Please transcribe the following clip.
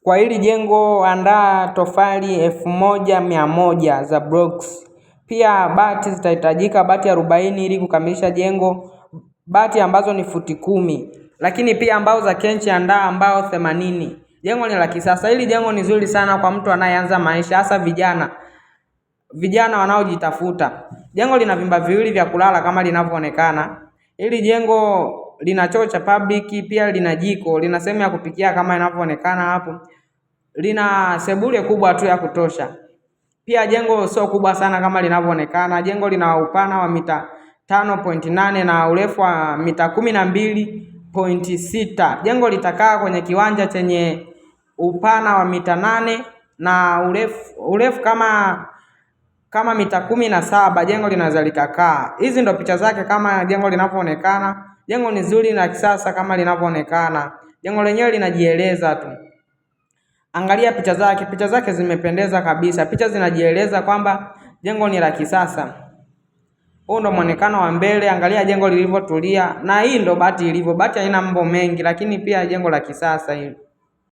Kwa hili jengo andaa tofali 1100 za blocks. Pia bati zitahitajika bati 40 ili kukamilisha jengo, bati ambazo ni futi 10. Lakini pia mbao za kenchi andaa mbao 80. Jengo ni la kisasa. Hili jengo ni zuri sana kwa mtu anayeanza maisha, hasa vijana wanaojitafuta. Jengo lina vyumba viwili vya kulala kama linavyoonekana. Hili jengo lina choo cha public, pia lina jiko, lina sehemu ya kupikia kama inavyoonekana hapo. Lina sebule kubwa tu ya kutosha. Pia jengo sio kubwa sana kama linavyoonekana. Jengo lina upana wa mita 5.8 na urefu wa mita 12.6. Jengo litakaa kwenye kiwanja chenye upana wa mita 8 na urefu kama mita 17. Jengo linaweza likakaa. Hizi ndo picha zake kama jengo linavyoonekana. Jengo ni zuri na kisasa kama linavyoonekana. Jengo lenyewe linajieleza tu. Angalia picha zake zimependeza kabisa. Picha zinajieleza kwamba jengo ni la kisasa. Huu ndo muonekano wa mbele, angalia jengo lilivyotulia, na hii ndo bati ilivyo. Bati haina mambo mengi, lakini pia jengo la kisasa hili.